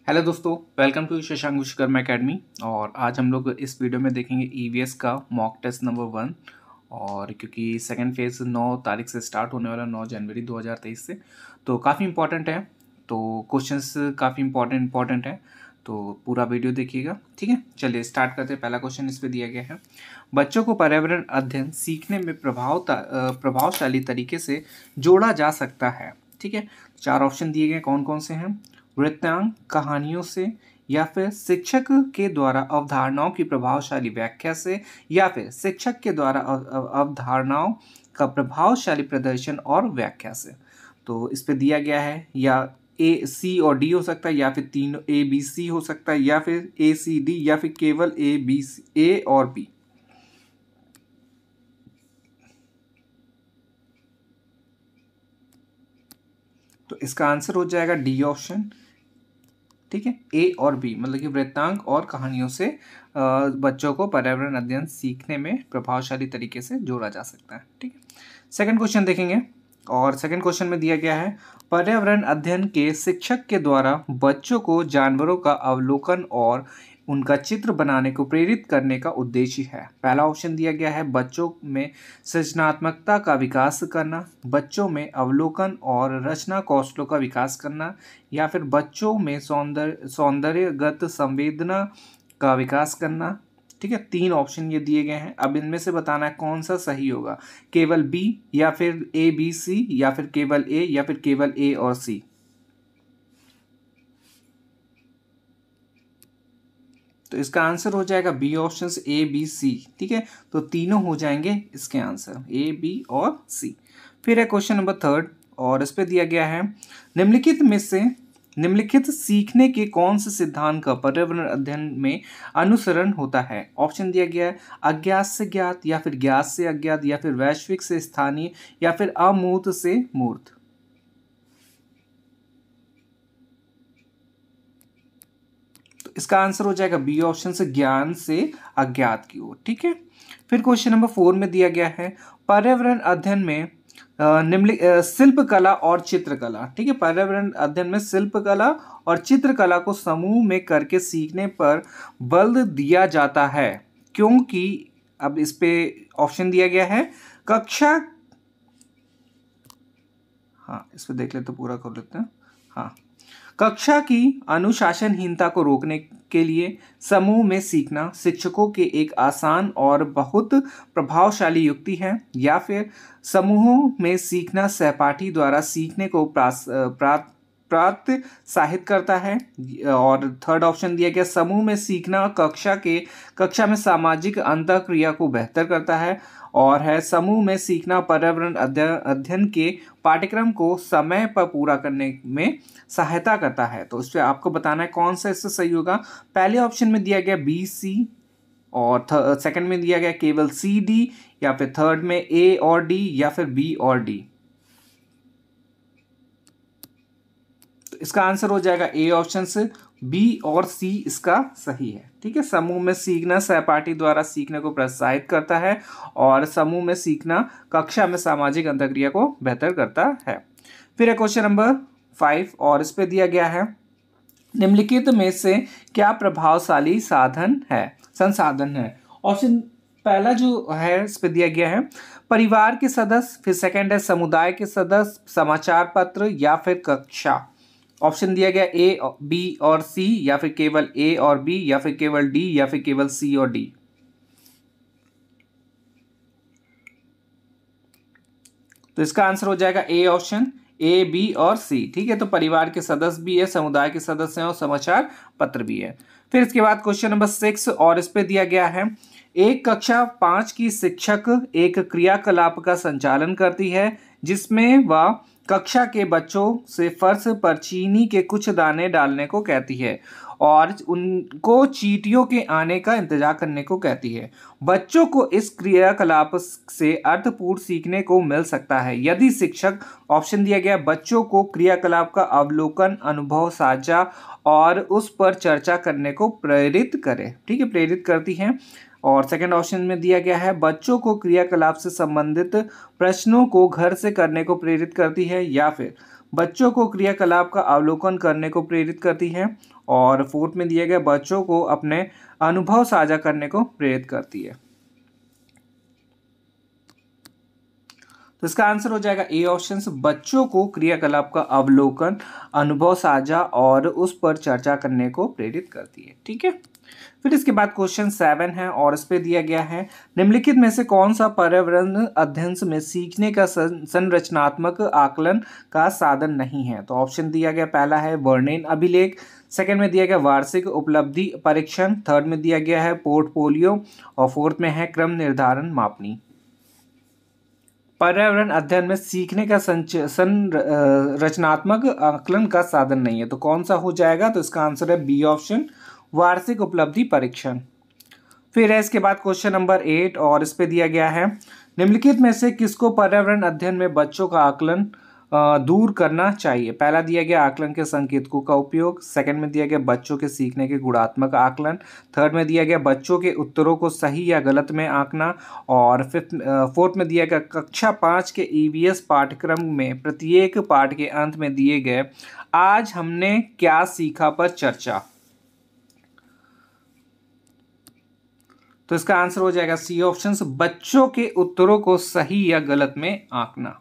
Hello दोस्तों, welcome to Shashank Vishwakarma academy. और आज हम लोग इस वीडियो में देखेंगे ईवीएस का मॉक टेस्ट नंबर 1। और क्योंकि सेकंड फेज़ 9 तारीख से स्टार्ट होने वाला, 9 जनवरी 2023 से, तो काफ़ी इंपॉर्टेंट है। तो क्वेश्चंस काफ़ी इंपॉर्टेंट है, तो पूरा वीडियो देखिएगा। ठीक है, चलिए स्टार्ट करते हैं। पहला क्वेश्चन इस पे दिया गया है, बच्चों को पर्यावरण अध्ययन सीखने में प्रभावशाली तरीके से जोड़ा जा सकता है। ठीक है, 4 ऑप्शन दिए गए, कौन कौन से हैं? वृत्तांत, कहानियों से, या फिर शिक्षक के द्वारा अवधारणाओं की प्रभावशाली व्याख्या से, या फिर शिक्षक के द्वारा अवधारणाओं का प्रभावशाली प्रदर्शन और व्याख्या से। तो इस पे दिया गया है या ए, सी और डी हो सकता है, या फिर तीनों ए बी सी हो सकता है, या फिर ए सी डी, या फिर केवल ए बी ए और बी। तो इसका आंसर हो जाएगा डी ऑप्शन। ठीक है, ए और बी, मतलब कि वृत्तांक और कहानियों से बच्चों को पर्यावरण अध्ययन सीखने में प्रभावशाली तरीके से जोड़ा जा सकता है। ठीक है, सेकंड क्वेश्चन देखेंगे। और सेकंड क्वेश्चन में दिया गया है, पर्यावरण अध्ययन के शिक्षक के द्वारा बच्चों को जानवरों का अवलोकन और उनका चित्र बनाने को प्रेरित करने का उद्देश्य है। पहला ऑप्शन दिया गया है, बच्चों में सृजनात्मकता का विकास करना, बच्चों में अवलोकन और रचना कौशलों का विकास करना, या फिर बच्चों में सौंदर्यगत संवेदना का विकास करना। ठीक है, 3 ऑप्शन ये दिए गए हैं। अब इनमें से बताना है कौन सा सही होगा, केवल बी, या फिर ए बी सी, या फिर केवल ए, या फिर केवल ए और सी। तो इसका आंसर हो जाएगा B option, A B C. ठीक है, तो तीनों हो जाएंगे इसके आंसर, ए बी और सी। फिर है क्वेश्चन नंबर 3, और इस पे दिया गया है, निम्नलिखित सीखने के कौन से सिद्धांत का पर्यावरण अध्ययन में अनुसरण होता है? ऑप्शन दिया गया है, अज्ञात से ज्ञात, या फिर ज्ञात से अज्ञात, या फिर वैश्विक से स्थानीय, या फिर अमूर्त से मूर्त। तो इसका आंसर हो जाएगा बी ऑप्शन से, ज्ञान से अज्ञात की ओर। ठीक है, फिर क्वेश्चन नंबर 4 में दिया गया है, पर्यावरण अध्ययन में शिल्प कला और चित्रकला। ठीक है, पर्यावरण अध्ययन में शिल्प कला और चित्रकला को समूह में करके सीखने पर बल दिया जाता है, क्योंकि अब इस पे ऑप्शन दिया गया है, कक्षा, हाँ इस पे देख लेते, पूरा कर लेते हैं। हाँ, कक्षा की अनुशासनहीनता को रोकने के लिए समूह में सीखना शिक्षकों के एक आसान और बहुत प्रभावशाली युक्ति है, या फिर समूहों में सीखना सहपाठी द्वारा सीखने को प्रोत्साहित करता है। और थर्ड ऑप्शन दिया गया, समूह में सीखना कक्षा में सामाजिक अंतःक्रिया को बेहतर करता है, और है समूह में सीखना पर्यावरण अध्ययन के पाठ्यक्रम को समय पर पूरा करने में सहायता करता है। तो इस पर आपको बताना है कौन सा इससे सही होगा। पहले ऑप्शन में दिया गया बी सी, और सेकंड में दिया गया केवल सी डी, या फिर थर्ड में ए और डी, या फिर बी और डी। तो इसका आंसर हो जाएगा ए ऑप्शन से, बी और सी इसका सही है। ठीक है, समूह में सीखना सहपाठी द्वारा सीखने को प्रोत्साहित करता है, और समूह में सीखना कक्षा में सामाजिक अंतःक्रिया को बेहतर करता है। फिर है क्वेश्चन नंबर 5, और इस पे दिया गया है, निम्नलिखित में से क्या प्रभावशाली संसाधन है? ऑप्शन पहला जो है इस पे दिया गया है, परिवार के सदस्य, फिर सेकंड है समुदाय के सदस्य, समाचार पत्र, या फिर कक्षा। ऑप्शन दिया गया ए, बी और सी, या फिर केवल ए और बी, या फिर केवल डी, या फिर केवल सी और डी। तो इसका आंसर हो जाएगा ए ऑप्शन, ए बी और सी। ठीक है, तो परिवार के सदस्य भी है, समुदाय के सदस्य हैं, और समाचार पत्र भी है। फिर इसके बाद क्वेश्चन नंबर 6, और इस पे दिया गया है, एक कक्षा 5 की शिक्षक एक क्रियाकलाप का संचालन करती है, जिसमें वह कक्षा के बच्चों से फर्श पर चीनी के कुछ दाने डालने को कहती है, और उनको चींटियों के आने का इंतजार करने को कहती है। बच्चों को इस क्रियाकलाप से अर्थपूर्ण सीखने को मिल सकता है यदि शिक्षक, ऑप्शन दिया गया, बच्चों को क्रियाकलाप का अवलोकन, अनुभव साझा और उस पर चर्चा करने को प्रेरित करे। ठीक है, प्रेरित करती हैं। और सेकंड ऑप्शन में दिया गया है, बच्चों को क्रियाकलाप से संबंधित प्रश्नों को घर से करने को प्रेरित करती है, या फिर बच्चों को क्रियाकलाप का अवलोकन करने को प्रेरित करती है। और फोर्थ में दिया गया बच्चों को अपने अनुभव साझा करने को प्रेरित करती है। तो इसका आंसर हो जाएगा ए ऑप्शन, बच्चों को क्रियाकलाप का अवलोकन, अनुभव साझा और उस पर चर्चा करने को प्रेरित करती है। ठीक है, फिर इसके बाद क्वेश्चन 7 है और इस पे दिया गया है निम्नलिखित में से कौन सा पर्यावरण अध्ययन में सीखने का संरचनात्मक आकलन का साधन नहीं है। तो ऑप्शन दिया गया, पहला है वर्णन अभिलेख, सेकंड में दिया गया वार्षिक उपलब्धि परीक्षण, थर्ड में दिया गया है पोर्टफोलियो और फोर्थ में है क्रम निर्धारण मापनी। पर्यावरण अध्ययन में सीखने का संरचनात्मक आकलन का साधन नहीं है, तो कौन सा हो जाएगा। तो इसका आंसर है बी ऑप्शन, वार्षिक उपलब्धि परीक्षण। फिर है इसके बाद क्वेश्चन नंबर 8 और इस पे दिया गया है निम्नलिखित में से किसको पर्यावरण अध्ययन में बच्चों का आकलन दूर करना चाहिए। पहला दिया गया आकलन के संकेतकों का उपयोग, सेकंड में दिया गया बच्चों के सीखने के गुणात्मक आकलन, थर्ड में दिया गया बच्चों के उत्तरों को सही या गलत में आंकना और फोर्थ में दिया गया कक्षा 5 के ईवीएस पाठ्यक्रम में प्रत्येक पाठ के अंत में दिए गए आज हमने क्या सीखा पर चर्चा। तो इसका आंसर हो जाएगा सी ऑप्शन, बच्चों के उत्तरों को सही या गलत में आंकना।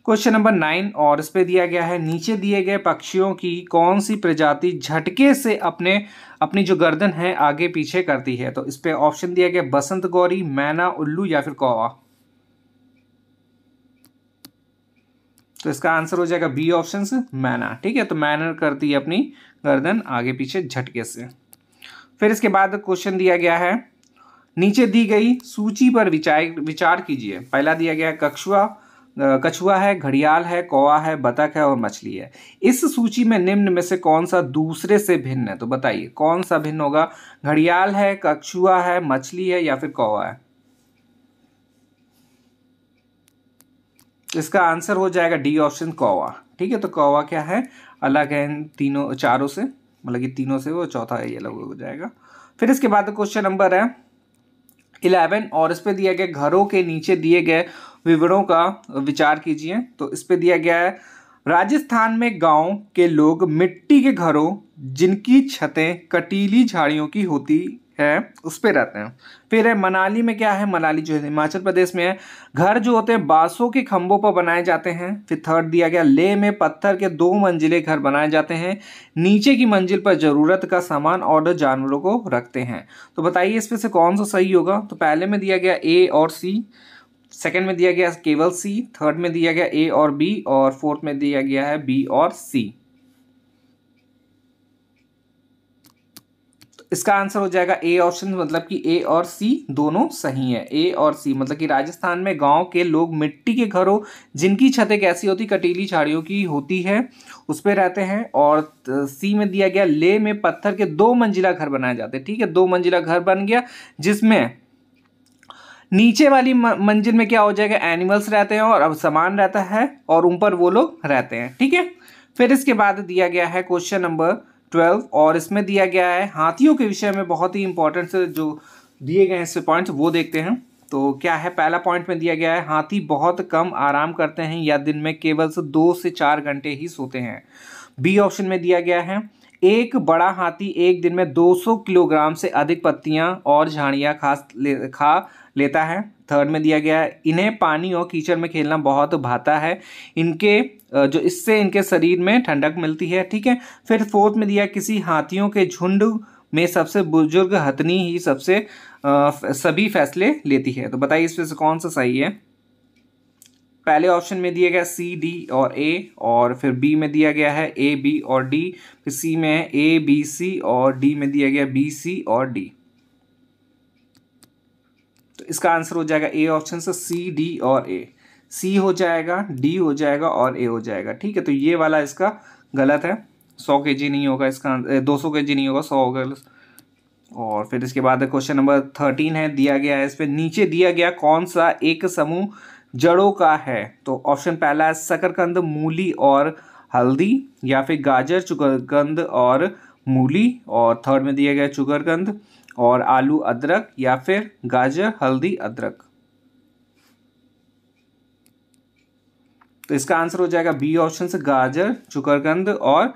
क्वेश्चन नंबर 9 और इस पे दिया गया है नीचे दिए गए पक्षियों की कौन सी प्रजाति झटके से अपनी जो गर्दन है आगे पीछे करती है। तो इस पे ऑप्शन दिया गया बसंत गौरी, मैना, उल्लू या फिर कौवा। तो इसका आंसर हो जाएगा बी ऑप्शन, मैना। ठीक है, तो मैना करती है अपनी गर्दन आगे पीछे झटके से। फिर इसके बाद क्वेश्चन दिया गया है नीचे दी गई सूची पर विचार कीजिए। पहला दिया गया कछुआ है, घड़ियाल है, कौवा है, बतख है और मछली है। इस सूची में निम्न में से कौन सा दूसरे से भिन्न है। तो बताइए कौन सा भिन्न होगा, घड़ियाल है, कछुआ है, मछली है या फिर कौवा है। इसका आंसर हो जाएगा डी ऑप्शन, कौवा। ठीक है, तो कौवा क्या है, अलग है इन तीनों चारों से, मतलब कि तीनों से वो चौथा ये अलग हो जाएगा। फिर इसके बाद क्वेश्चन नंबर है 11 और इस पे दिया गया घरों के नीचे दिए गए विवरणों का विचार कीजिए। तो इस पे दिया गया है राजस्थान में गांव के लोग मिट्टी के घरों जिनकी छतें कटीली झाड़ियों की होती है उस पे रहते हैं। फिर है मनाली में क्या है, मनाली जो है हिमाचल प्रदेश में है, घर जो होते हैं बांसों के खंभों पर बनाए जाते हैं। फिर थर्ड दिया गया लेह में पत्थर के 2 मंजिले घर बनाए जाते हैं, नीचे की मंजिल पर जरूरत का सामान और जानवरों को रखते हैं। तो बताइए इसमें से कौन सा सही होगा। तो पहले में दिया गया ए और सी, सेकंड में दिया गया केवल सी, थर्ड में दिया गया ए और बी और फोर्थ में दिया गया है बी और सी। इसका आंसर हो जाएगा ए ऑप्शन, मतलब कि ए और सी दोनों सही है। ए और सी मतलब कि राजस्थान में गांव के लोग मिट्टी के घरों जिनकी छतें कैसी होती, कटीली झाड़ियों की होती है, उस पे रहते हैं। और सी में दिया गया लेह में पत्थर के 2 मंजिला घर बनाए जाते हैं। ठीक है, 2 मंजिला घर बन गया जिसमें नीचे वाली मंजिल में क्या हो जाएगा, एनिमल्स रहते हैं और अब सामान रहता है और ऊपर वो लोग रहते हैं। ठीक है, फिर इसके बाद दिया गया है क्वेश्चन नंबर 12 और इसमें दिया गया है हाथियों के विषय में बहुत ही इंपॉर्टेंट जो दिए गए हैं पॉइंट्स वो देखते हैं। तो क्या है, पहला पॉइंट में दिया गया है हाथी बहुत कम आराम करते हैं या दिन में केवल 2 से 4 घंटे ही सोते हैं। बी ऑप्शन में दिया गया है एक बड़ा हाथी एक दिन में 200 किलोग्राम से अधिक पत्तियां और झाड़ियां खा लेता है। थर्ड में दिया गया है इन्हें पानी और कीचड़ में खेलना बहुत भाता है, इनके जो इससे इनके शरीर में ठंडक मिलती है। ठीक है, फिर फोर्थ में दिया किसी हाथियों के झुंड में सबसे बुजुर्ग हथनी ही सभी फैसले लेती है। तो बताइए इसमें से कौन सा सही है। पहले ऑप्शन में दिया गया सी, डी और ए, और फिर बी में दिया गया है ए, बी और डी, फिर सी में है ए, बी, सी और डी में दिया गया बी, सी और डी। तो इसका आंसर हो जाएगा ए ऑप्शन से सी, डी और ए। सी हो जाएगा, डी हो जाएगा और ए हो जाएगा। ठीक है, तो ये वाला इसका गलत है, 100 kg नहीं होगा इसका, 200 kg नहीं होगा, 100 होगा। और फिर इसके बाद क्वेश्चन नंबर 13 है, दिया गया है इस पे नीचे दिया गया कौन सा एक समूह जड़ों का है। तो ऑप्शन पहला है शकरकंद, मूली और हल्दी, या फिर गाजर, चुकरकंद और मूली, और थर्ड में दिया गया चुकरकंद और आलू, अदरक, या फिर गाजर, हल्दी, अदरक। तो इसका आंसर हो जाएगा बी ऑप्शन से, गाजर, चुकरकंद और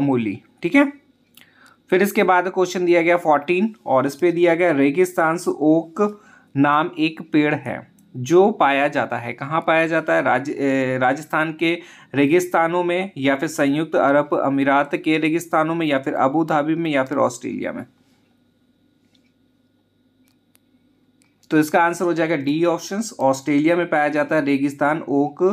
मूली। ठीक है, फिर इसके बाद क्वेश्चन दिया गया 14 और इस पे दिया गया रेगिस्तान ओक नाम एक पेड़ है जो पाया जाता है, कहाँ पाया जाता है? राजस्थान के रेगिस्तानों में, या फिर संयुक्त अरब अमीरात के रेगिस्तानों में, या फिर अबू धाबी में, या फिर ऑस्ट्रेलिया में। तो इसका आंसर हो जाएगा डी ऑप्शन, ऑस्ट्रेलिया में पाया जाता है रेगिस्तान ओक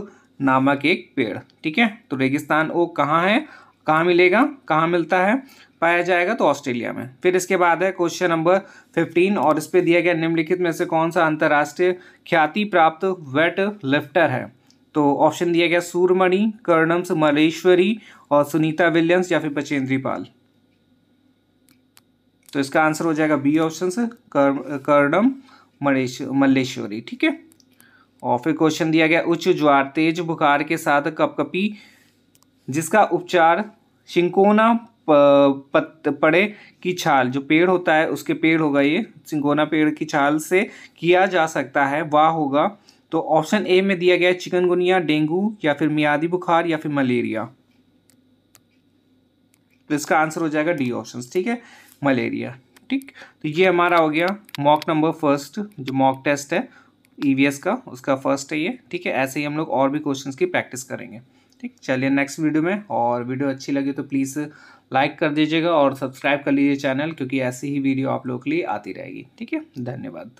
नामक एक पेड़। ठीक है, तो रेगिस्तान ओक कहाँ है, कहाँ मिलेगा, कहाँ मिलता है, पाया जाएगा तो ऑस्ट्रेलिया में। फिर इसके बाद है क्वेश्चन नंबर 15 और इस पे दिया गया निम्नलिखित में से कौन सा अंतर्राष्ट्रीय ख्याति प्राप्त वेट लिफ्टर है? तो ऑप्शन दिया गया सूरमणि, कर्णम्स मल्लेश्वरी और सुनीता विलियम्स, या फिर बचेंद्री पाल। तो इसका आंसर हो जाएगा बी ऑप्शन से, कर्णम मल्लेश्वरी। ठीक है, और फिर क्वेश्चन दिया गया उच्च ज्वार, तेज बुखार के साथ कपकपी जिसका उपचार सिंकोना पड़े की छाल, जो पेड़ होता है उसके पेड़ होगा, ये सिंकोना पेड़ की छाल से किया जा सकता है, वह होगा। तो ऑप्शन ए में दिया गया चिकनगुनिया, डेंगू, या फिर मियादी बुखार, या फिर मलेरिया। तो इसका आंसर हो जाएगा डी ऑप्शन। ठीक है, मलेरिया। ठीक, तो ये हमारा हो गया मॉक नंबर फर्स्ट, जो मॉक टेस्ट है ईवीएस का, उसका फर्स्ट है ये। ठीक है, ऐसे ही हम लोग और भी क्वेश्चंस की प्रैक्टिस करेंगे। ठीक, चलिए नेक्स्ट वीडियो में, और वीडियो अच्छी लगी तो प्लीज़ लाइक कर दीजिएगा और सब्सक्राइब कर लीजिए चैनल, क्योंकि ऐसी ही वीडियो आप लोगों के लिए आती रहेगी। ठीक है, धन्यवाद।